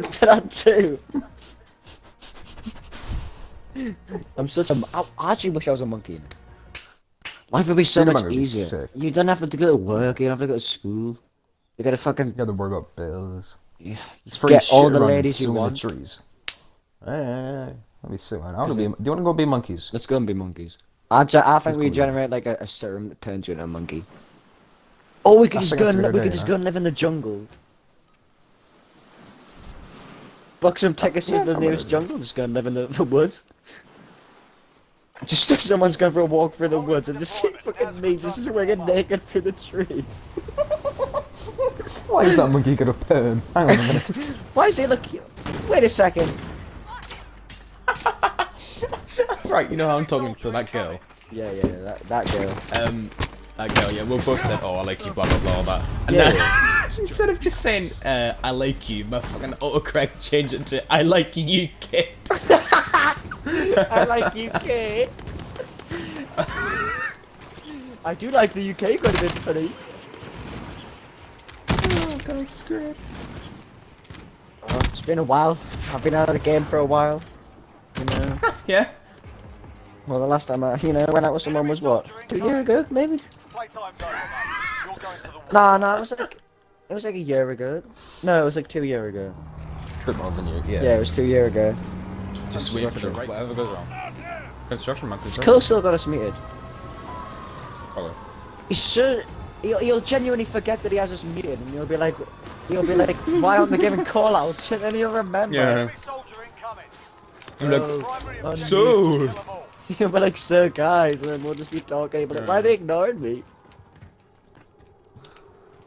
That too. I'm such a. I actually wish I was a monkey. Life would be so Being a much monkey would be easier. sick. You don't have to go to work. You don't have to go to school. You gotta fucking You gotta worry about bills. yeah, It's free get all shit the around ladies you swinging the want. trees. Hey, that'd be sick, man. I wanna be. Do you wanna go be monkeys? Let's go and be monkeys. I think Let's we go be generate like a serum that turns you into a monkey. Oh, we could I just think go that's a and good we could idea, just huh? go and live in the jungle. Book some tickets Yeah, to the it's not a bad nearest idea. jungle. Just go and live in the woods. Just if someone's going for a walk through the woods and just see fucking me just swinging naked through the trees. Why is that monkey got a perm? Hang on a minute. Why does he look? Wait a second. Right, you know how I'm talking to that girl. Yeah, that girl. That girl, yeah, we'll both said, oh, I like you, blah, blah, blah, all that. And Yeah, then, instead of just saying, I like you, my fucking autocorrect changed it to, I like you, kid. I like UK. I do like the UK quite a bit funny. Oh god, it's great. Oh, it's been a while. I've been out of the game for a while. You know. Yeah? Well, the last time I, went out with someone was what? 2 years ago, maybe? Nah, it was like a year ago. No, it was like 2 years ago. Bit more than you, yeah. Yeah, it was 2 years ago. Just wait for the whatever goes wrong. Construction man, construction. Cole still got us muted. Probably. He'll genuinely forget that he has us muted, and you'll be like, why aren't they giving call outs? And then he'll remember. Yeah. I'm like, Oh, so... You'll be like, so guys, and then we'll just be talking, but like, why are they ignoring me?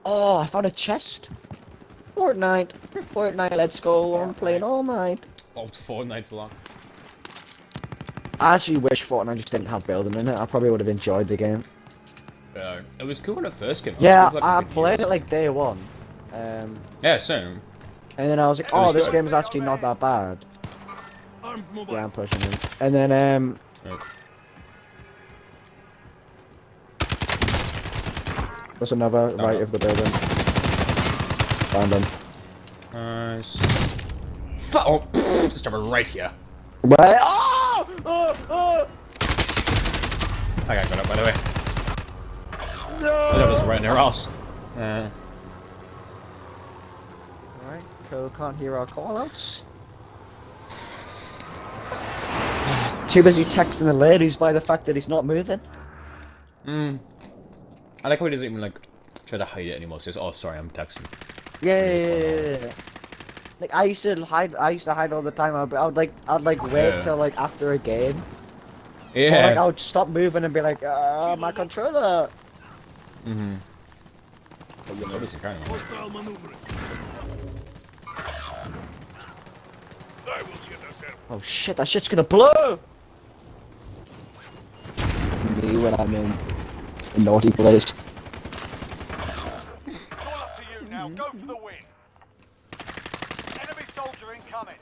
Oh, I found a chest. Fortnite, let's go. I'm playing all night. Oh, Fortnite for long. I actually wish Fortnite just didn't have building in it. I probably would have enjoyed the game. It was cool when it first came out. Yeah, It was like a I good played year it or like day one. Yeah, same. And then I was like, It was oh, this good. game is actually not that bad. Yeah, I'm pushing him. And then, there's another right of the building. Found him. Nice. Oh, just jump right here. Where? Oh! Oh! I got up, by the way. No! That was right in their ass. Alright, Cole can't hear our callouts. Too busy texting the ladies by the fact that he's not moving. I like how he doesn't even like try to hide it anymore. He says, "Oh, sorry, I'm texting." Yeah. Like I used to hide all the time. I'd wait till like after a game. Or, like Yeah. I would stop moving and be like, my controller. But you notice it kind of. Oh shit, that shit's gonna blow! Me when I'm in a naughty place. It's all up to you now. Go for the win. Enemy soldier incoming.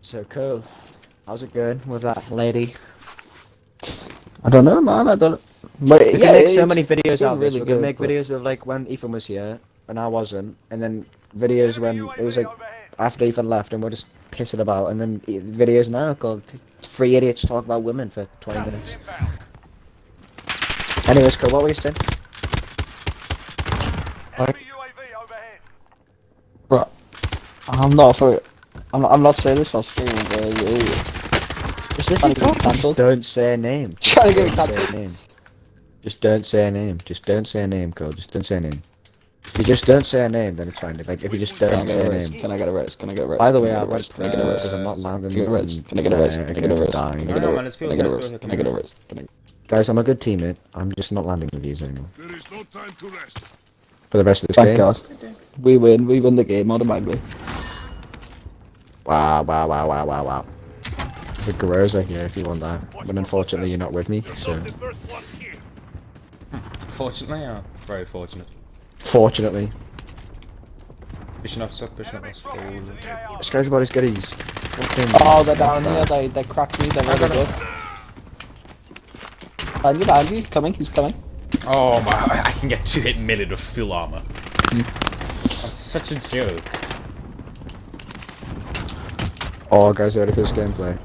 So cool. How's it going with that lady? I don't know, man. I don't. But We yeah, can make so it's- many it's videos been out of this. really We can good, make but- videos of like when Ethan was here and I wasn't, and then videos when it was like after Ethan left and we're just pissing about, and then videos now called Three Idiots Talk About Women for 20 minutes. Anyways, cool. What were you saying? Enemy UAV overhead. Bro, I'm not for it. I'm not saying this on stream, but Just trying to get it cancelled. Don't say a name. Trying to get it Don't say a cancelled. name. Just don't say a name. Just don't say a name, Cole. Just don't say a name. If you just don't say a name, then it's fine. Like if you just Can I don't get say a a res? name. Can I get a res? Can I get a res? By the way, Can I I get a went res? Can I get a res? because I'm not landing. Can I get a res? Can I get a res? Can I get a res? Can I get a No, res? man, it's Can I get a res? Can I get a res? Can I? Guys, I'm a good teammate. I'm just not landing with you anymore. There is no time to rest. For the rest of this Thank game. God. We win. We win the game automatically. Wow. There's a Groza here if you want that. But unfortunately you're not with me, so The first one here. Fortunately, yeah. Very fortunate. fortunately. Pushing up, stuff, pushing up. Let's go. This guy's about as good as fucking Oh, they're down here. They cracked me. They're really good. Behind you. Coming. He's coming. Oh my! I can get 2 hit melee with full armor. Such a joke. Oh, guys, ready for this gameplay?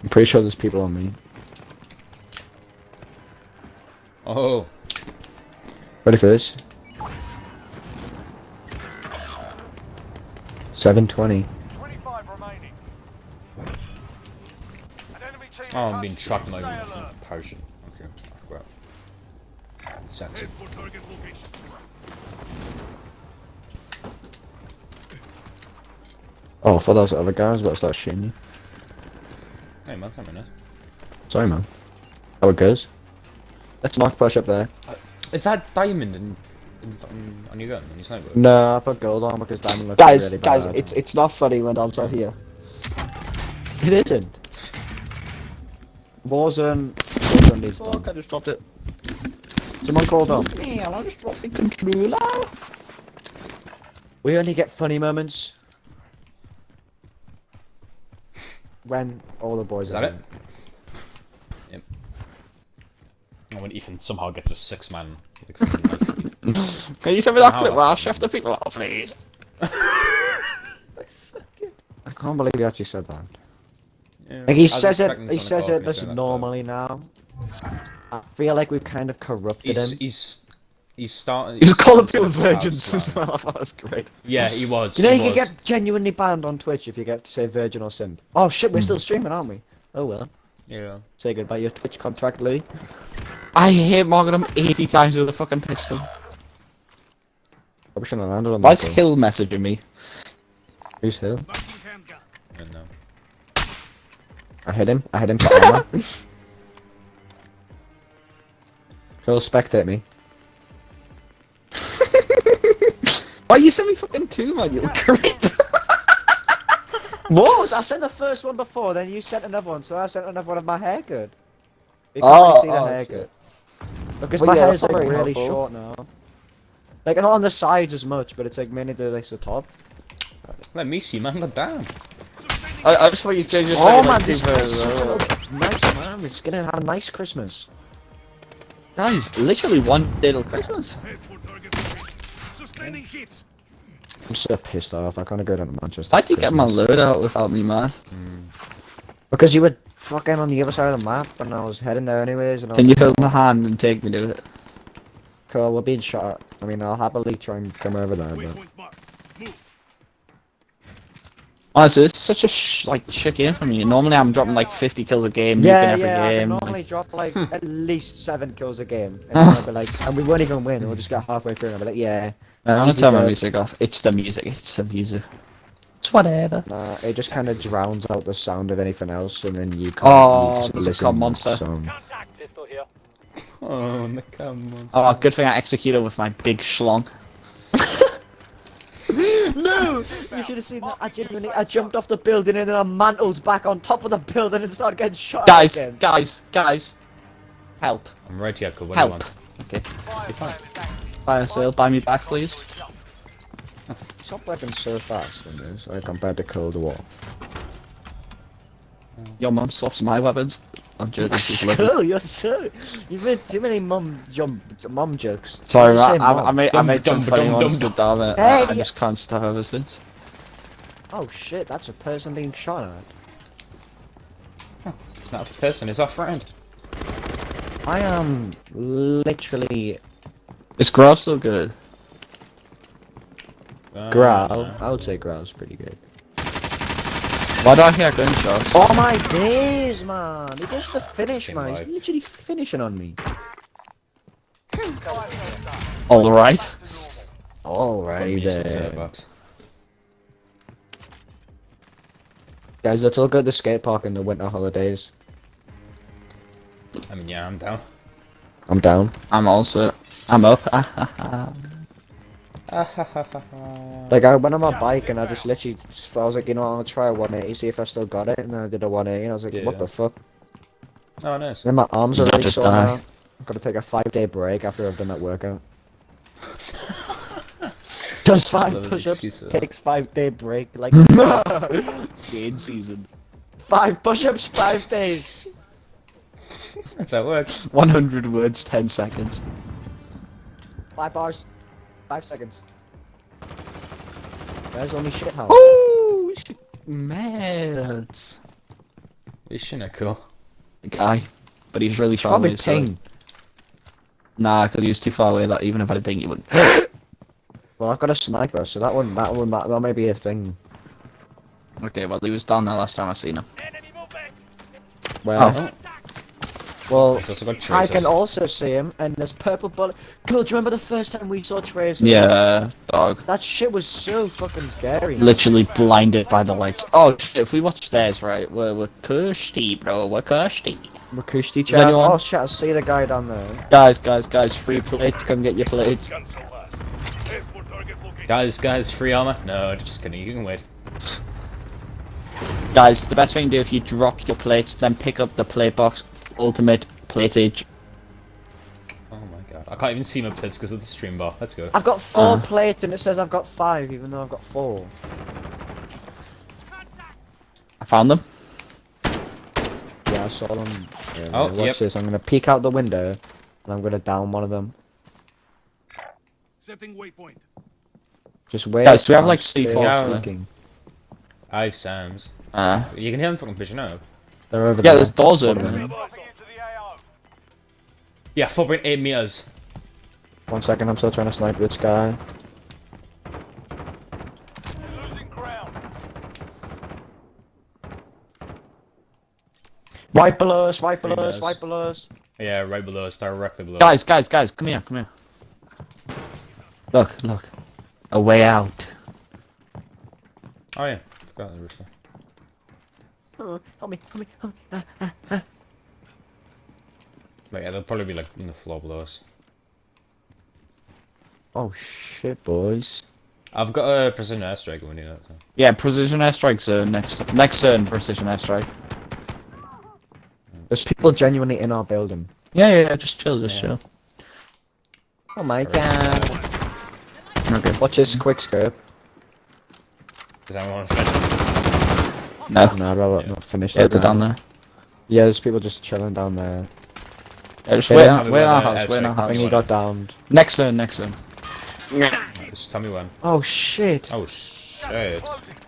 I'm pretty sure there's people on me. Oh. Ready for this? 7:20. 25 remaining. An enemy team Oh, is I'm being hunting. trapped in my Stay alert. potion. Okay, well. Sexy. Head for target location. Oh, I thought that was the other guy. I was about to start shooting you. Hey man, 10 minutes. Sorry, man. How it goes? Let's knock push up there. Is that diamond on your gun, on your sniper? No, I put gold on because diamond looks Guys, really guys, bad. it's not funny when dogs are here. It isn't. Warzone needs Fuck, done. I just dropped it. Someone called on. Man, I just dropped the controller. We only get funny moments when all the boys Is are that it? in. Yep. And when Ethan somehow gets a 6-man. Like, fucking knife. Can you send me that How clip where I that's chef the people out, please? That's so good. I can't believe he actually said that. Yeah. Like I he was says it. expecting He someone says to call it me this saying that, normally now. I feel like we've kind of corrupted but him. He's starting. He was calling people starting to virgins as slang. well. I thought that was great. Yeah, he was. Do you know he you can was. get genuinely banned on Twitch if you get to say virgin or simp? Oh shit, we're still streaming, aren't we? Oh well. Yeah. Say goodbye your Twitch contract, Louis. I hit Morgan 80 times with a fucking pistol. Probably shouldn't have landed on Why's that. though. Hill messaging me? Who's Hill? Marking handgun. I know. I hit him. I hit him for armor. He'll spectate me. Why you send me fucking two, man, you creep? What? I sent the first one before, then you sent another one, so I sent another one of my haircut. You can't Oh, really see the oh, haircut. Because Well, my yeah, hair's that's like not very really helpful. short now. Like not on the sides as much, but it's like mainly the top. Let me see, man. God damn. I just thought you changed your Oh setting man, like two this guy's such versions. a nice man. It's gonna have a nice Christmas. Guys, literally one day till Christmas. Head for target location. Sustaining hits. I'm so pissed off. I can't go down to Manchester. Why'd for you get my Christmas. load out without me, man? Because you were fucking on the other side of the map, and I was heading there anyways. And I Can was you like, hold my hand and take me to it? cool, we're being shot at. I mean, I'll happily try and come over there, but Waypoint mark. Move. Honestly, this is such a shit game for me. Normally I'm dropping like 50 kills a game, nuking every I can game. normally drop like at least 7 kills a game, and then I'll be like, and we won't even win. We'll just get halfway through, and I'll be like, yeah. I'm gonna easy turn my dub. music off. It's the music, it's the music. It's whatever. Nah, it just kind of drowns out the sound of anything else, and then you can't. Oh, you just there's a listen club to the monster. song. Contact pistol here. Oh, the camera. Oh, good thing I executed with my big schlong. No! You should have seen that. I jumped off the building and then I mantled back on top of the building and started getting shot Guys, at again. guys. Help. I'm right here, cool. What do you Help. want? Okay. Fire sale is active. Fire sale, buy me back, please. Stop weapons so fast in this, like compared to Cold War. Your mum swaps my weapons. I'm joking, she's lovely. Cool, you've made too many mom jokes. Sorry, Why do you man, say mom? I made some funny dum, ones, dum, but damn it, Hey, I just can't stop ever since. Oh shit, that's a person being shot at. That person is our friend. I am literally Is Growl still good? Growl. I would say Growl's pretty good. Why do I hear gunshots? Oh my days, man! He does the finish, Stay man. He's alive. literally finishing on me. Alright. Alrighty then. Box. Guys, let's all go to the skate park in the winter holidays. I mean, yeah, I'm down. I'm down. I'm up. Like, I went on my bike and I just literally, I was like, you know what, I'm gonna try a 180, see if I still got it, and then I did a 180, and I was like, Yeah. what the fuck? Oh, nice. Then my arms are You'll really just sore die. now. I've gotta take a 5-day break after I've done that workout. Does 5 Those push-ups, excuses. takes 5-day break, like Game season. 5 push-ups, 5 days. That's how it works. 100 words, 10 seconds. 5 bars, 5 seconds. There's only shit house. Oh, man. This shouldn't cool. Guy, but he's really far Probably away. So... ping. Nah, because he was too far away. That even if I ping, he wouldn't. Well, I've got a sniper, so that may be a thing. Okay, well he was down there last time I seen him. Enemy movement. Well, Oh. well, It's also got I traces. can also see him, and there's purple bullet. God, do you remember the first time we saw Tracer? Yeah, dog. That shit was so fucking scary. Literally blinded by the lights. Oh shit! If we watch theirs, right, we're cursed, bro. We're cursed. Makushti Is chat. anyone- Oh shit, I see the guy down there. Guys, free plates. Come get your plates. Cancel that. Head for target location. Guys, free armor? No, just kidding. You can wait. Guys, the best thing to do if you drop your plates, then pick up the plate box. Ultimate platage. Oh my god. I can't even see my plates because of the stream bar. Let's go. I've got 4 plates, and it says I've got 5, even though I've got 4. I found them. Yeah, I saw them. Yeah, Oh, watch yep. this. I'm gonna peek out the window, and I'm gonna down one of them. Setting waypoint. Just wait. Guys, do we have, like, I'm still C4 Yeah. looking. I have Sam's. Uh, You can hear them fucking pushing up. They're over yeah, there. there's doors Follow open. me. Dropping into the AO. Yeah, 4.8 meters. 1 second, I'm still trying to snipe this guy. Losing ground. Right below us, right below us, Yes. right below us. Yeah, right below us, directly below. Guys, come here. Look. A way out. Oh yeah, forgot the roof. Help me, help me, help me. But yeah, they'll probably be like in the floor below us. Oh shit, boys. I've got a precision airstrike when we need it. So. Yeah, precision airstrike zone next zone. Precision airstrike. There's people genuinely in our building. Yeah. Just chill. Chill. Oh my god. Okay. Watch this quick scope. Does anyone want to finish? No. No, I'd rather not finish Yeah, that. they're now. down there. Yeah, there's people just chilling down there. Yeah, just Yeah, wait tell me in our where house. the Wait in our airstrike I house. think he got downed. Next zone. Just tell me when. Oh shit. Oh shit.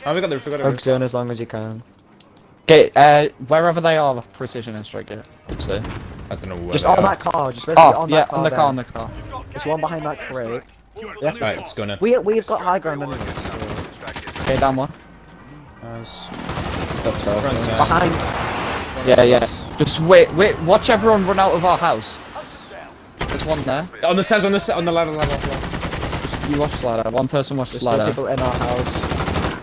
Oh, we got the roof, we got the Hug roof. zone as long as you can. Okay. Wherever they are, precision airstrike. Yeah, I'd say. I don't know where Just they on are. that car, just basically Oh, on yeah, that car. on the there. car, on the car. There's one behind that crate. You are Yeah. clear. Right, it's going in. We've got high ground anyway. So. Okay, down one. Nice. Stop south. Front side. Behind. Yeah. Just wait. Watch everyone run out of our house. There's one there. On the stairs, on the ladder. Just, you watch ladder. One person watch There's still ladder. people in our house.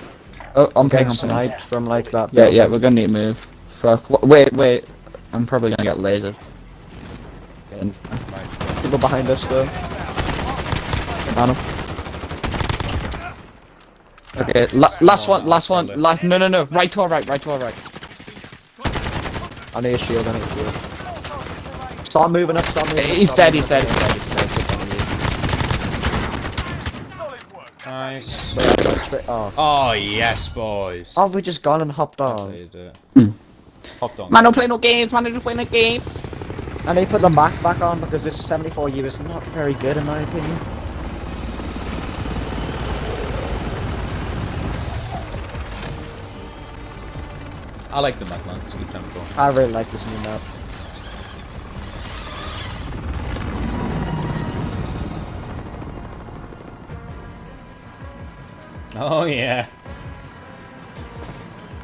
Oh, I'm Getting paying. sniped from like that. Yeah, we're gonna need to move. Fuck. Wait. I'm probably gonna get lasered. Getting- People behind us though. Found him. Okay, last one. No. Right to our right. I need a shield, Start moving up, He's dead. Sit down. Solid work. Nice. Oh. Oh yes, boys. Oh, have we just gone and hopped That's how on? you do it. Hopped on. Man, don't play no games. Man, just playing a game. I need to put the Mac back on because this 74U is not very good in my opinion. I like the map, man. It's a good jump goal. I really like this new map. Oh yeah.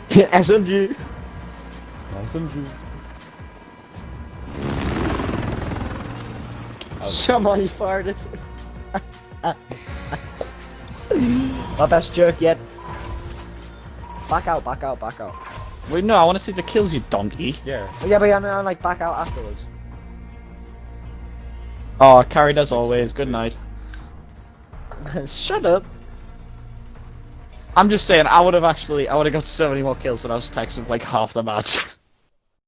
SMG! SMG. Somebody farted. My best joke yet. Back out. Wait, no, I want to see the kills, you donkey. Yeah. Yeah, but I'm like back out afterwards. Oh, carried as always. Good night. Shut up. I'm just saying, I would have got so many more kills when I was texting like half the match.